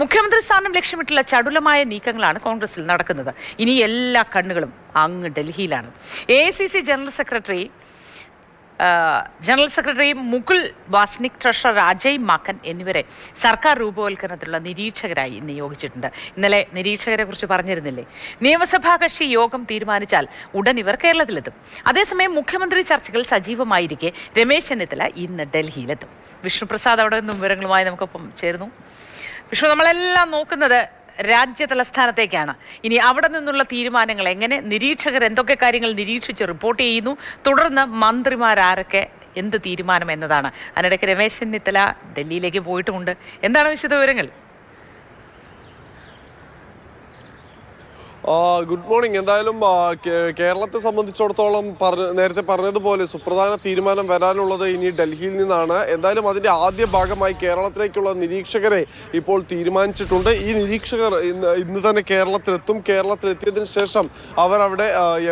മുഖ്യമന്ത്രി സ്ഥാനം ലക്ഷ്യമിട്ടുള്ള ചടുലമായ നീക്കങ്ങളാണ് കോൺഗ്രസിൽ നടക്കുന്നത്. ഇനി എല്ലാ കണ്ണുകളും അങ്ങ് ഡൽഹിയിലാണ്. AICC general secretary Mukul Wasnik, treasurer Ajay Maken എന്നിവരെ സർക്കാർ രൂപവൽക്കരണത്തിലുള്ള നിരീക്ഷകരായി നിയോഗിച്ചിട്ടുണ്ട്. ഇന്നലെ നിരീക്ഷകരെ കുറിച്ച് പറഞ്ഞിരുന്നില്ലേ? നിയമസഭാ കക്ഷി യോഗം തീരുമാനിച്ചാൽ ഉടൻ ഇവർ കേരളത്തിലെത്തും. അതേസമയം മുഖ്യമന്ത്രി ചർച്ചകൾ സജീവമായിരിക്കെ രമേശ് ചെന്നിത്തല ഇന്ന് ഡൽഹിയിലെത്തും. വിഷ്ണുപ്രസാദ് അവിടെ നിന്നും വിവരങ്ങളുമായി നമുക്കൊപ്പം ചേർന്നു. വിഷ്ണു, നമ്മളെല്ലാം നോക്കുന്നത് രാജ്യതലസ്ഥാനത്തേക്കാണ്. ഇനി അവിടെ നിന്നുള്ള തീരുമാനങ്ങൾ എങ്ങനെ, നിരീക്ഷകർ എന്തൊക്കെ കാര്യങ്ങൾ നിരീക്ഷിച്ച് റിപ്പോർട്ട് ചെയ്യുന്നു, തുടർന്ന് മന്ത്രിമാരാരൊക്കെ എന്ത് തീരുമാനം എന്നതാണ്. അതിനിടയ്ക്ക് രമേശ് ചെന്നിത്തല ഡൽഹിയിലേക്ക് പോയിട്ടുമുണ്ട്. എന്താണ് വിശദവിവരങ്ങൾ? Good morning. എന്തായാലും കേരളത്തെ സംബന്ധിച്ചിടത്തോളം നേരത്തെ പറഞ്ഞതുപോലെ സുപ്രധാന തീരുമാനം വരാനുള്ളത് ഇനി ഡൽഹിയിൽ നിന്നാണ്. എന്തായാലും അതിന്റെ ആദ്യ ഭാഗമായി കേരളത്തിലേക്കുള്ള നിരീക്ഷകരെ ഇപ്പോൾ തീരുമാനിച്ചിട്ടുണ്ട്. ഈ നിരീക്ഷകർ ഇന്ന് തന്നെ കേരളത്തിലെത്തും. കേരളത്തിലെത്തിയതിനു ശേഷം അവർ അവിടെ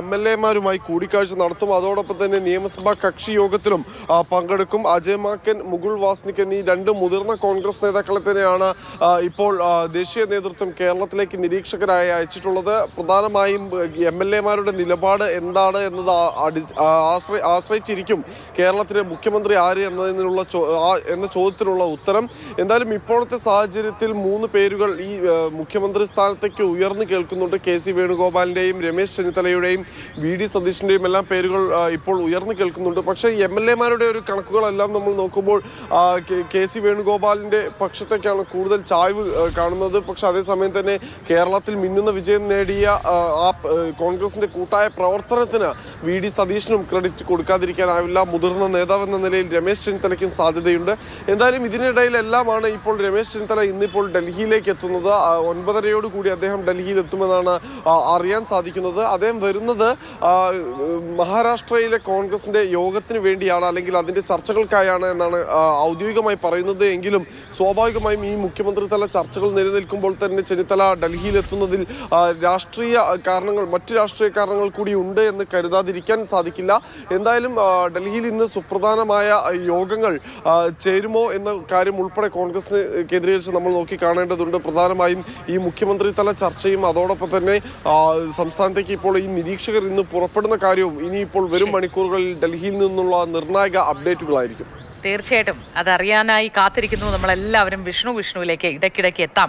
MLA-മാരുമായി കൂടിക്കാഴ്ച നടത്തും. അതോടൊപ്പം തന്നെ നിയമസഭാ കക്ഷി യോഗത്തിലും പങ്കെടുക്കും. അജയ് മാക്കൻ, മുകുൾ വാസ്നിക് എന്നീ രണ്ട് മുതിർന്ന കോൺഗ്രസ് നേതാക്കളെ തന്നെയാണ് ഇപ്പോൾ ദേശീയ നേതൃത്വം കേരളത്തിലേക്ക് നിരീക്ഷകരായി അയച്ചിട്ടുള്ളത്. പ്രധാനമായും MLA-മാരുടെ നിലപാട് എന്താണ് എന്നത് ആശ്രയിച്ചിരിക്കും കേരളത്തിലെ മുഖ്യമന്ത്രി ആര് എന്ന ചോദ്യത്തിനുള്ള ഉത്തരം. എന്തായാലും ഇപ്പോഴത്തെ സാഹചര്യത്തിൽ 3 പേരുകൾ ഈ മുഖ്യമന്ത്രി സ്ഥാനത്തേക്ക് ഉയർന്നു കേൾക്കുന്നുണ്ട്. KC വേണുഗോപാലിന്റെയും രമേശ് ചെന്നിത്തലയുടെയും VD സതീഷിന്റെയും എല്ലാം പേരുകൾ ഇപ്പോൾ ഉയർന്നു കേൾക്കുന്നുണ്ട്. പക്ഷേ MLA-മാരുടെ ഒരു കണക്കുകളെല്ലാം നമ്മൾ നോക്കുമ്പോൾ KC വേണുഗോപാലിന്റെ പക്ഷത്തേക്കാണ് കൂടുതൽ ചായ്വ് കാണുന്നത്. പക്ഷെ അതേസമയം തന്നെ കേരളത്തിൽ മിന്നുന്ന വിജയം നേടിയ കോൺഗ്രസിന്റെ കൂട്ടായ പ്രവർത്തനത്തിന് VD സതീഷിനും ക്രെഡിറ്റ് കൊടുക്കാതിരിക്കാനാവില്ല. മുതിർന്ന നേതാവ് എന്ന നിലയിൽ രമേശ് ചെന്നിത്തലയ്ക്കും സാധ്യതയുണ്ട്. എന്തായാലും ഇതിനിടയിലെല്ലാമാണ് ഇപ്പോൾ രമേശ് ചെന്നിത്തല ഇന്നിപ്പോൾ ഡൽഹിയിലേക്ക് എത്തുന്നത്. 9:30 അദ്ദേഹം ഡൽഹിയിൽ എത്തുമെന്നാണ് അറിയാൻ സാധിക്കുന്നത്. അദ്ദേഹം വരുന്നത് മഹാരാഷ്ട്രയിലെ കോൺഗ്രസിന്റെ യോഗത്തിന് വേണ്ടിയാണ്, അല്ലെങ്കിൽ അതിന്റെ ചർച്ചകൾക്കായാണ് എന്നാണ് ഔദ്യോഗികമായി പറയുന്നത്. എങ്കിലും സ്വാഭാവികമായും ഈ മുഖ്യമന്ത്രി തല ചർച്ചകൾ നിലനിൽക്കുമ്പോൾ തന്നെ ചെന്നിത്തല ഡൽഹിയിൽ എത്തുന്നതിൽ മറ്റ് രാഷ്ട്രീയ കാരണങ്ങൾ കൂടി ഉണ്ട് എന്ന് കരുതാതിരിക്കാൻ സാധിക്കില്ല. എന്തായാലും ഡൽഹിയിൽ ഇന്ന് സുപ്രധാനമായ യോഗങ്ങൾ ചേരുമോ എന്ന കാര്യം ഉൾപ്പെടെ കോൺഗ്രസിന് കേന്ദ്രീകരിച്ച് നമ്മൾ നോക്കി കാണേണ്ടതുണ്ട്. പ്രധാനമായും ഈ മുഖ്യമന്ത്രി തല ചർച്ചയും അതോടൊപ്പം തന്നെ സംസ്ഥാനത്തേക്ക് ഇപ്പോൾ ഈ നിരീക്ഷകർ ഇന്ന് പുറപ്പെടുന്ന കാര്യവും ഇനിയിപ്പോൾ വരും മണിക്കൂറുകളിൽ ഡൽഹിയിൽ നിന്നുള്ള നിർണായക അപ്ഡേറ്റുകളായിരിക്കും. തീർച്ചയായിട്ടും അതറിയാനായി കാത്തിരിക്കുന്നു നമ്മളെല്ലാവരും. വിഷ്ണുവിലേക്ക് ഇടയ്ക്കിടയ്ക്ക് എത്താം.